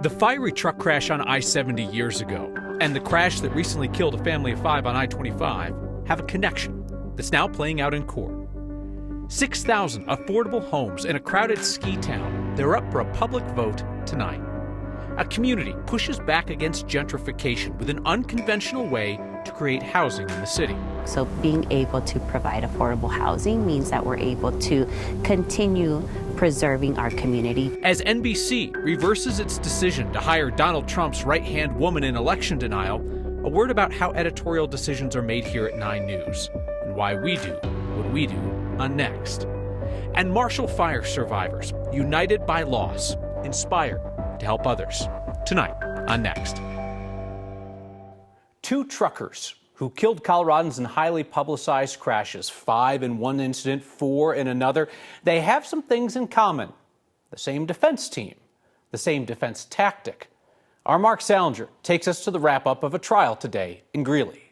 The fiery truck crash on I-70 years ago and the crash that recently killed a family of 5 on I-25 have a connection that's now playing out in court. 6,000 affordable homes in a crowded ski town, they're up for a public vote tonight. A community pushes back against gentrification with an unconventional way to create housing in the city. So being able to provide affordable housing means that we're able to continue preserving our community. As NBC reverses its decision to hire Donald Trump's right-hand woman in election denial, a word about how editorial decisions are made here at 9 News and why we do what we do on Next. And Marshall Fire survivors, united by loss, inspired to help others. Tonight on Next. 2 truckers who killed Coloradans in highly publicized crashes, 5 in one incident, 4 in another. They have some things in common. The same defense team, the same defense tactic. Our Mark Salinger takes us to the wrap-up of a trial today in Greeley.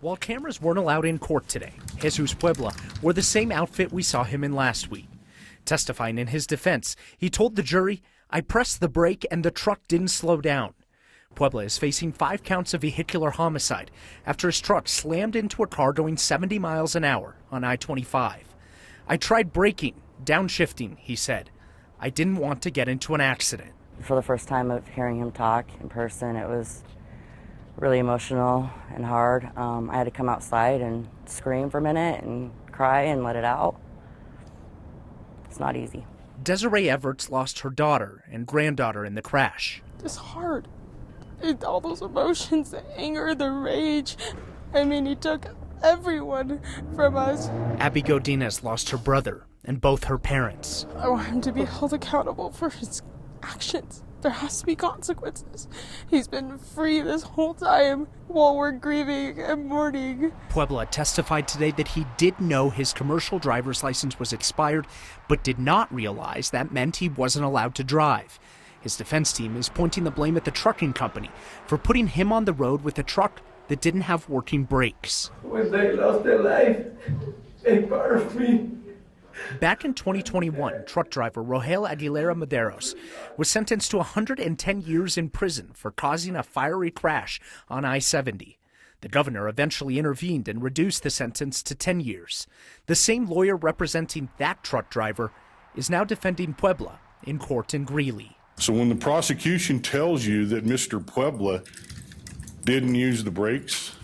While cameras weren't allowed in court today, Jesus Pbla wore the same outfit we saw him in last week. Testifying in his defense, he told the jury, "I pressed the brake and the truck didn't slow down." Pbla is facing 5 counts of vehicular homicide after his truck slammed into a car going 70 miles an hour on I-25. "I tried braking, downshifting," he said. "I didn't want to get into an accident." For the first time of hearing him talk in person, it was really emotional and hard. I had to come outside and scream for a minute and cry and let it out. It's not easy. Desiree Everts lost her daughter and granddaughter in the crash. It's hard. All those emotions, the anger, the rage. I mean, he took everyone from us. Abby Godinez lost her brother and both her parents. I want him to be held accountable for his actions. There has to be consequences. He's been free this whole time while we're grieving and mourning. Pbla testified today that he did know his commercial driver's license was expired, but did not realize that meant he wasn't allowed to drive. His defense team is pointing the blame at the trucking company for putting him on the road with a truck that didn't have working brakes. When they lost their life, they part of me. Back in 2021, truck driver Rogelio Aguilera Maderos was sentenced to 110 years in prison for causing a fiery crash on I-70. The governor eventually intervened and reduced the sentence to 10 years. The same lawyer representing that truck driver is now defending Pbla in court in Greeley. So when the prosecution tells you that Mr. Pbla didn't use the brakes,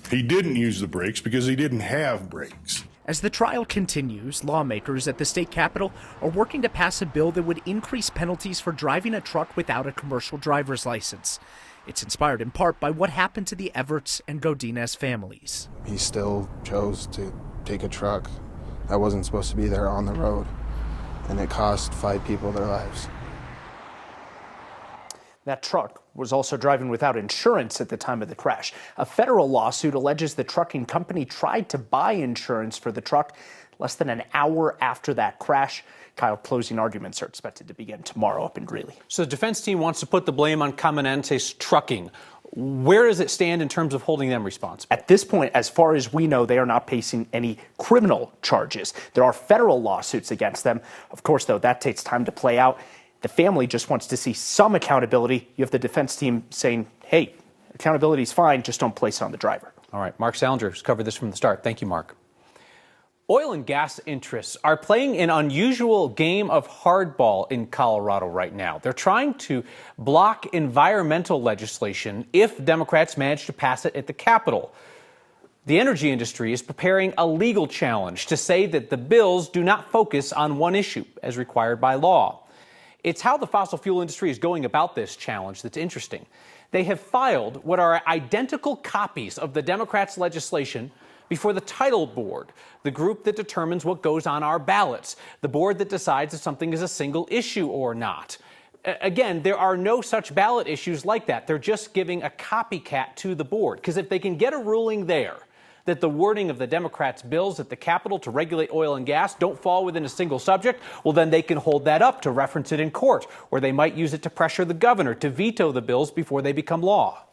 he didn't use the brakes because he didn't have brakes. As the trial continues, lawmakers at the state capitol are working to pass a bill that would increase penalties for driving a truck without a commercial driver's license. It's inspired in part by what happened to the Everts and Godinez families. He still chose to take a truck that wasn't supposed to be there on the road, and it cost 5 people their lives. That truck was also driving without insurance at the time of the crash. A federal lawsuit alleges the trucking company tried to buy insurance for the truck less than an hour after that crash. Kyle, closing arguments are expected to begin tomorrow up in Greeley. So the defense team wants to put the blame on Caminantes Trucking. Where does it stand in terms of holding them responsible? At this point, as far as we know, they are not facing any criminal charges. There are federal lawsuits against them. Of course, though, that takes time to play out. The family just wants to see some accountability. You have the defense team saying, hey, accountability is fine, just don't place it on the driver. All right, Mark Salinger has covered this from the start. Thank you, Mark. Oil and gas interests are playing an unusual game of hardball in Colorado right now. They're trying to block environmental legislation if Democrats manage to pass it at the Capitol. The energy industry is preparing a legal challenge to say that the bills do not focus on one issue as required by law. It's how the fossil fuel industry is going about this challenge that's interesting. They have filed what are identical copies of the Democrats' legislation before the Title Board, the group that determines what goes on our ballots, the board that decides if something is a single issue or not. Again, there are no such ballot issues like that. They're just giving a copycat to the board, because if they can get a ruling there that the wording of the Democrats' bills at the Capitol to regulate oil and gas don't fall within a single subject, well, then they can hold that up to reference it in court, or they might use it to pressure the governor to veto the bills before they become law.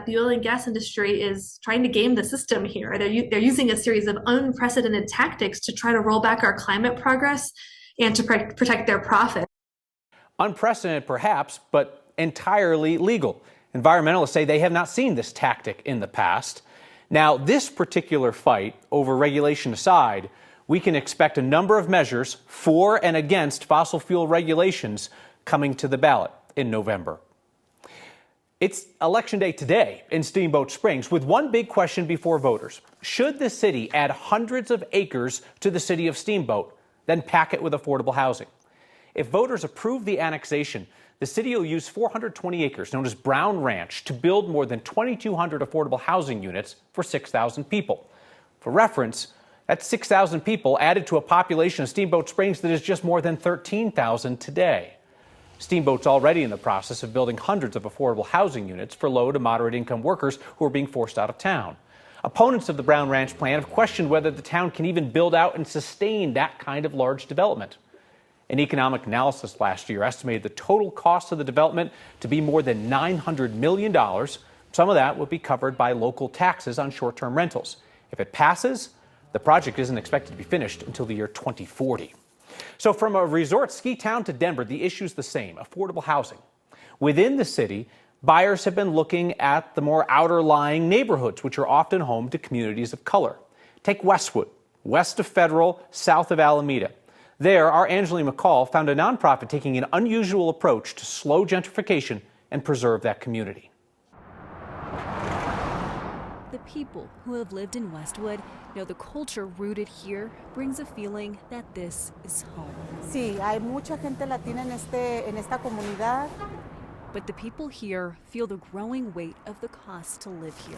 The oil and gas industry is trying to game the system here. They're using a series of unprecedented tactics to try to roll back our climate progress and to protect their profit. Unprecedented perhaps, but entirely legal. Environmentalists say they have not seen this tactic in the past. Now, this particular fight over regulation aside, we can expect a number of measures for and against fossil fuel regulations coming to the ballot in November. It's Election Day today in Steamboat Springs with one big question before voters. Should the city add hundreds of acres to the city of Steamboat, then pack it with affordable housing? If voters approve the annexation, the city will use 420 acres, known as Brown Ranch, to build more than 2,200 affordable housing units for 6,000 people. For reference, that's 6,000 people added to a population of Steamboat Springs that is just more than 13,000 today. Steamboat's already in the process of building hundreds of affordable housing units for low to moderate income workers who are being forced out of town. Opponents of the Brown Ranch plan have questioned whether the town can even build out and sustain that kind of large development. An economic analysis last year estimated the total cost of the development to be more than $900 million. Some of that would be covered by local taxes on short-term rentals. If it passes, the project isn't expected to be finished until the year 2040. So from a resort ski town to Denver, the issue's the same: affordable housing. Within the city, buyers have been looking at the more outer-lying neighborhoods, which are often home to communities of color. Take Westwood, west of Federal, south of Alameda. There, our Angeline McCall found a nonprofit taking an unusual approach to slow gentrification and preserve that community. The people who have lived in Westwood know the culture rooted here brings a feeling that this is home. Sí, hay mucha gente latina en esta comunidad. But the people here feel the growing weight of the cost to live here.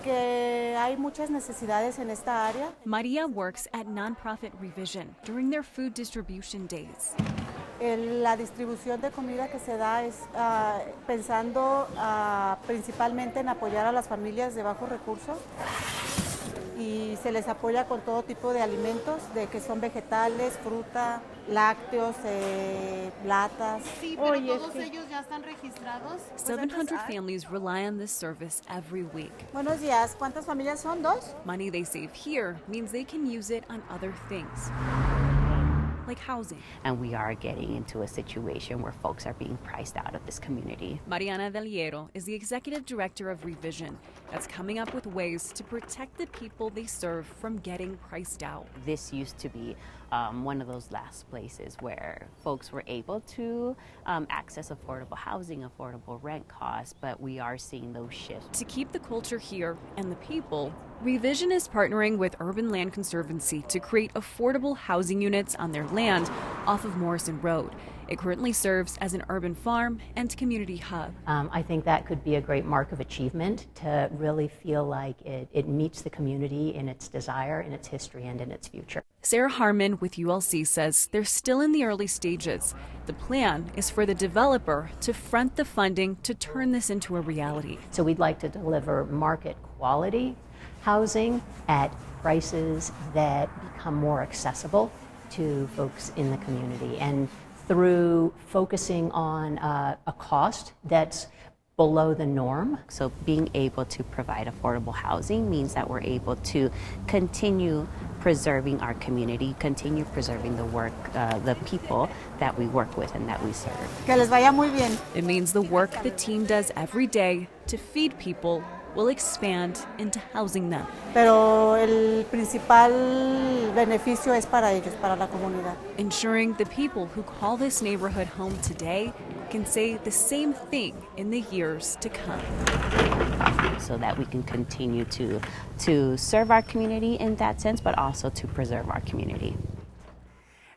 Que hay muchas necesidades en esta área. Maria works at nonprofit Revision during their food distribution days. La distribución de comida que se da es pensando principalmente en apoyar a las familias de bajos recursos, y se les apoya con todo tipo de alimentos, de que son vegetales, fruta, lácteos, latas. Sí, pero todos ellos ya están registrados. 700 families rely on this service every week. Buenos días, ¿cuántas familias son? ¿Dos? Money they save here means they can use it on other things, like housing. And we are getting into a situation where folks are being priced out of this community. Mariana Del Hierro is the executive director of Revision that's coming up with ways to protect the people they serve from getting priced out. This used to be one of those last places where folks were able to access affordable housing, affordable rent costs, but we are seeing those shifts. To keep the culture here and the people, Revision is partnering with Urban Land Conservancy to create affordable housing units on their land off of Morrison Road. It currently serves as an urban farm and community hub. I think that could be a great mark of achievement, to really feel like it meets the community in its desire, in its history, and in its future. Sarah Harmon with ULC says they're still in the early stages. The plan is for the developer to front the funding to turn this into a reality. So we'd like to deliver market quality housing at prices that become more accessible to folks in the community, and through focusing on a cost that's below the norm. So being able to provide affordable housing means that we're able to continue preserving our community, continue preserving the work, the people that we work with and that we serve. Que les vaya muy bien. It means the work the team does every day to feed people will expand into housing them. Pero el principal beneficio es para ellos, para la comunidad. Ensuring the people who call this neighborhood home today can say the same thing in the years to come. So that we can continue to serve our community in that sense, but also to preserve our community.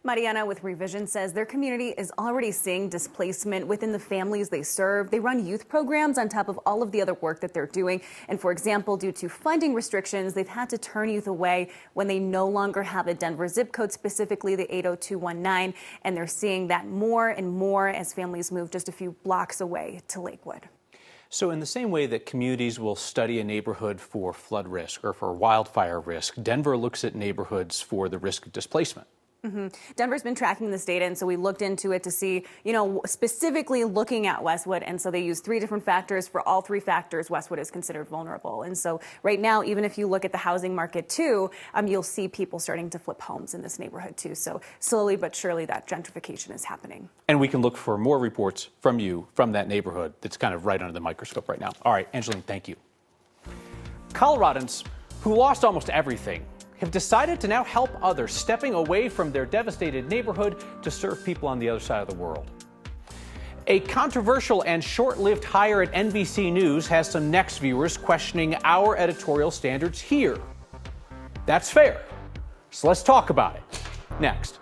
Mariana with Revision says their community is already seeing displacement within the families they serve. They run youth programs on top of all of the other work that they're doing. And for example, due to funding restrictions, they've had to turn youth away when they no longer have a Denver zip code, specifically the 80219. And they're seeing that more and more as families move just a few blocks away to Lakewood. So in the same way that communities will study a neighborhood for flood risk or for wildfire risk, Denver looks at neighborhoods for the risk of displacement. Denver's been tracking this data, and so we looked into it to see, specifically looking at Westwood. And so they used 3 different factors. For all 3 factors, Westwood is considered vulnerable. And so right now, even if you look at the housing market too, you'll see people starting to flip homes in this neighborhood too. So slowly but surely that gentrification is happening. And we can look for more reports from you from that neighborhood that's kind of right under the microscope right now. All right, Angeline, thank you. Coloradans who lost almost everything have decided to now help others, stepping away from their devastated neighborhood to serve people on the other side of the world. A controversial and short-lived hire at NBC News has some Next viewers questioning our editorial standards here. That's fair. So let's talk about it. Next.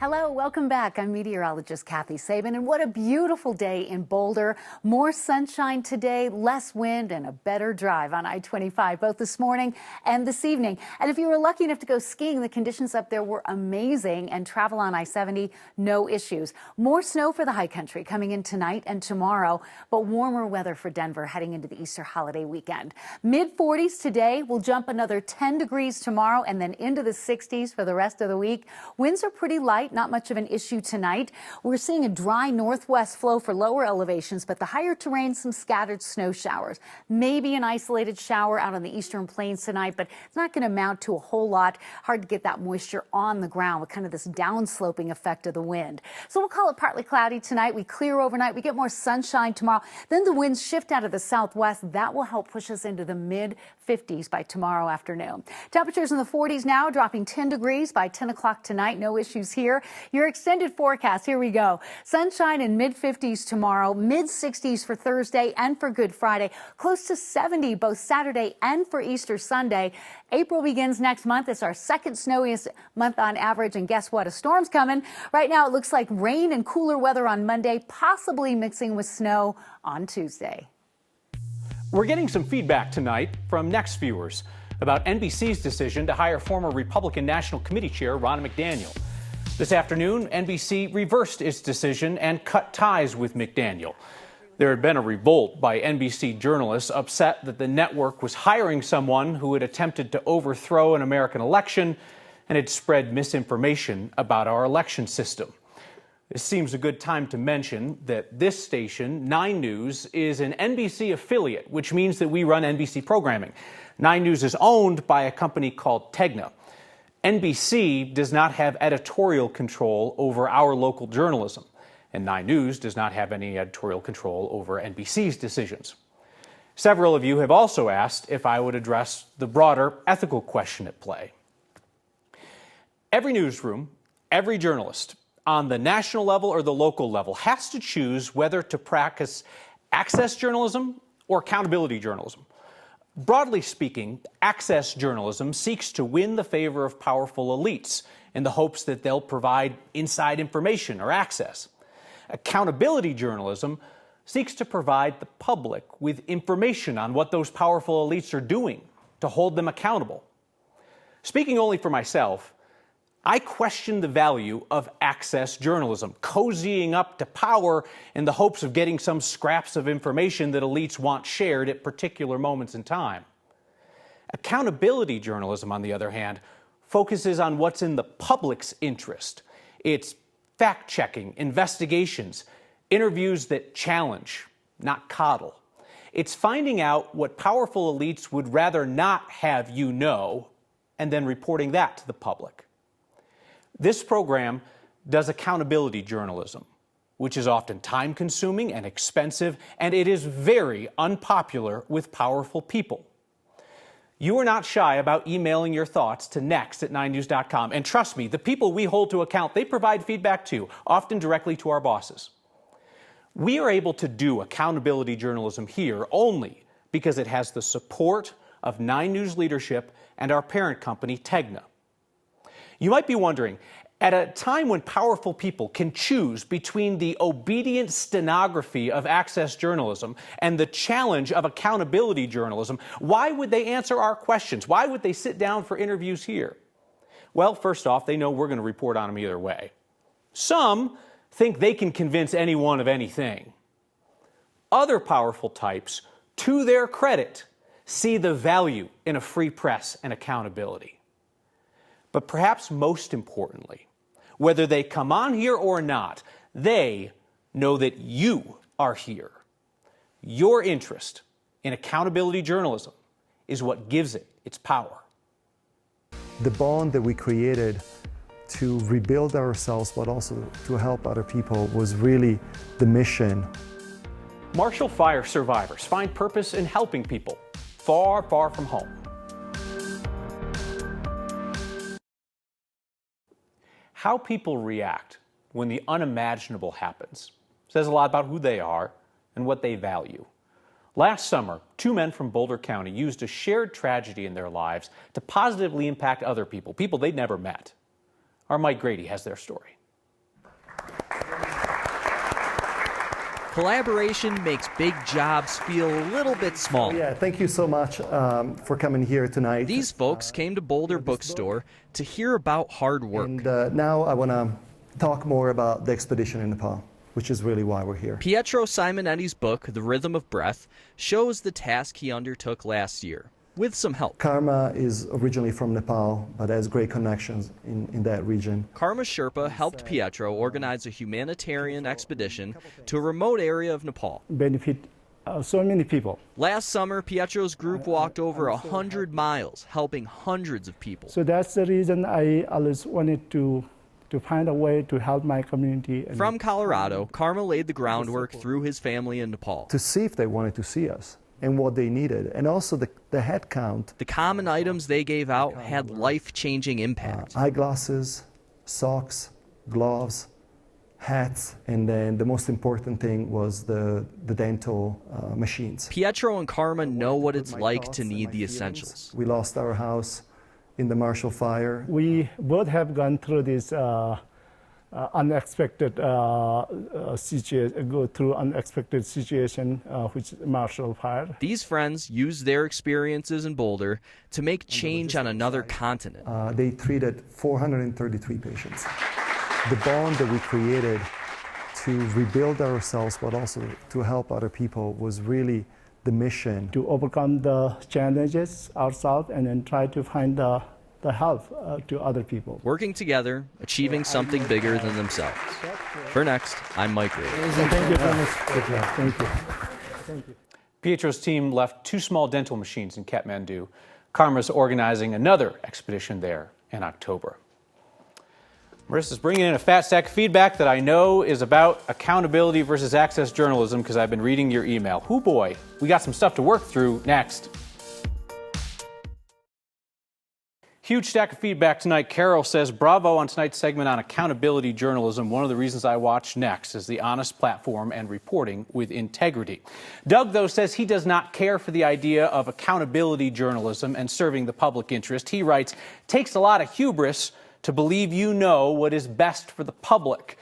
Hello, welcome back. I'm meteorologist Kathy Sabin, and what a beautiful day in Boulder. More sunshine today, less wind, and a better drive on I-25, both this morning and this evening. And if you were lucky enough to go skiing, the conditions up there were amazing, and travel on I-70, no issues. More snow for the high country coming in tonight and tomorrow, but warmer weather for Denver heading into the Easter holiday weekend. Mid-40s today, will jump another 10 degrees tomorrow, and then into the 60s for the rest of the week. Winds are pretty light, not much of an issue tonight. We're seeing a dry northwest flow for lower elevations, but the higher terrain, some scattered snow showers. Maybe an isolated shower out on the eastern plains tonight, but it's not going to amount to a whole lot. Hard to get that moisture on the ground with kind of this downsloping effect of the wind. So we'll call it partly cloudy tonight. We clear overnight. We get more sunshine tomorrow. Then the winds shift out of the southwest. That will help push us into the mid-50s by tomorrow afternoon. Temperatures in the 40s now, dropping 10 degrees by 10 o'clock tonight. No issues here. Your extended forecast, here we go. Sunshine in mid-50s tomorrow, mid-60s for Thursday and for Good Friday, close to 70 both Saturday and for Easter Sunday. April begins next month. It's our second snowiest month on average, and guess what? A storm's coming. Right now it looks like rain and cooler weather on Monday, possibly mixing with snow on Tuesday. We're getting some feedback tonight from Next viewers about NBC's decision to hire former Republican National Committee Chair Ronna McDaniel. This afternoon, NBC reversed its decision and cut ties with McDaniel. There had been a revolt by NBC journalists upset that the network was hiring someone who had attempted to overthrow an American election and had spread misinformation about our election system. This seems a good time to mention that this station, 9 News, is an NBC affiliate, which means that we run NBC programming. 9 News is owned by a company called Tegna. NBC does not have editorial control over our local journalism, and 9 News does not have any editorial control over NBC's decisions. Several of you have also asked if I would address the broader ethical question at play. Every newsroom, every journalist, on the national level or the local level, has to choose whether to practice access journalism or accountability journalism. Broadly speaking, access journalism seeks to win the favor of powerful elites in the hopes that they'll provide inside information or access. Accountability journalism seeks to provide the public with information on what those powerful elites are doing to hold them accountable. Speaking only for myself, I question the value of access journalism, cozying up to power in the hopes of getting some scraps of information that elites want shared at particular moments in time. Accountability journalism, on the other hand, focuses on what's in the public's interest. It's fact-checking, investigations, interviews that challenge, not coddle. It's finding out what powerful elites would rather not have you know, and then reporting that to the public. This program does accountability journalism, which is often time-consuming and expensive, and it is very unpopular with powerful people. You are not shy about emailing your thoughts to next@9news.com. And trust me, the people we hold to account, they provide feedback too, often directly to our bosses. We are able to do accountability journalism here only because it has the support of 9 News leadership and our parent company, Tegna. You might be wondering, at a time when powerful people can choose between the obedient stenography of access journalism and the challenge of accountability journalism, why would they answer our questions? Why would they sit down for interviews here? Well, first off, they know we're going to report on them either way. Some think they can convince anyone of anything. Other powerful types to their credit, see the value in a free press and accountability. But perhaps most importantly, whether they come on here or not, they know that you are here. Your interest in accountability journalism is what gives it its power. The bond that we created to rebuild ourselves, but also to help other people, was really the mission. Marshall Fire survivors find purpose in helping people far, far from home. How people react when the unimaginable happens says a lot about who they are and what they value. Last summer, 2 men from Boulder County used a shared tragedy in their lives to positively impact other people, people they'd never met. Our Mike Grady has their story. Collaboration makes big jobs feel a little bit small. Yeah, thank you so much for coming here tonight. These folks came to Boulder Bookstore to hear about hard work. And now I want to talk more about the expedition in Nepal, which is really why we're here. Pietro Simonetti's book, The Rhythm of Breath, shows the task he undertook last year, with some help. Karma is originally from Nepal, but has great connections in that region. Karma Sherpa helped Pietro organize a humanitarian expedition to a remote area of Nepal. Benefit so many people. Last summer, Pietro's group walked over 100 miles, helping hundreds of people. So that's the reason I always wanted to find a way to help my community. From Colorado, Karma laid the groundwork through his family in Nepal. To see if they wanted to see us and what they needed, and also the head count. The common items they gave out had life-changing impact. Eyeglasses, socks, gloves, hats, and then the most important thing was the dental machines. Pietro and Karma know what it's like to need the essentials. We lost our house in the Marshall Fire. We both have gone through this unexpected situation, which is Marshall Fire. These friends used their experiences in Boulder to make change on another continent. They treated 433 patients. The bond that we created to rebuild ourselves, but also to help other people, was really the mission. To overcome the challenges ourselves and then try to find the help to other people. Working together, achieving something bigger than themselves. For Next, I'm Mike Reed. Thank you very much. Thank you. Thank you. Pietro's team left 2 small dental machines in Kathmandu. Karma's organizing another expedition there in October. Marissa's bringing in a fat stack of feedback that I know is about accountability versus access journalism, because I've been reading your email. Hoo boy, we got some stuff to work through next. Huge stack of feedback tonight. Carol says, bravo on tonight's segment on accountability journalism. One of the reasons I watch Next is the honest platform and reporting with integrity. Doug, though, says he does not care for the idea of accountability journalism and serving the public interest. He writes, takes a lot of hubris to believe you know what is best for the public.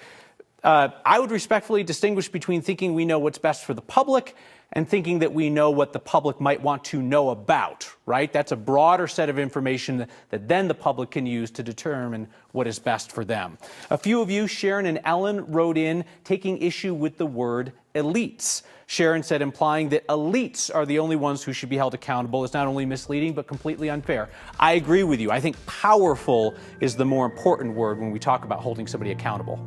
I would respectfully distinguish between thinking we know what's best for the public and thinking that we know what the public might want to know about, right? That's a broader set of information that then the public can use to determine what is best for them. A few of you, Sharon and Ellen, wrote in taking issue with the word elites. Sharon said implying that elites are the only ones who should be held accountable is not only misleading but completely unfair. I agree with you. I think powerful is the more important word when we talk about holding somebody accountable.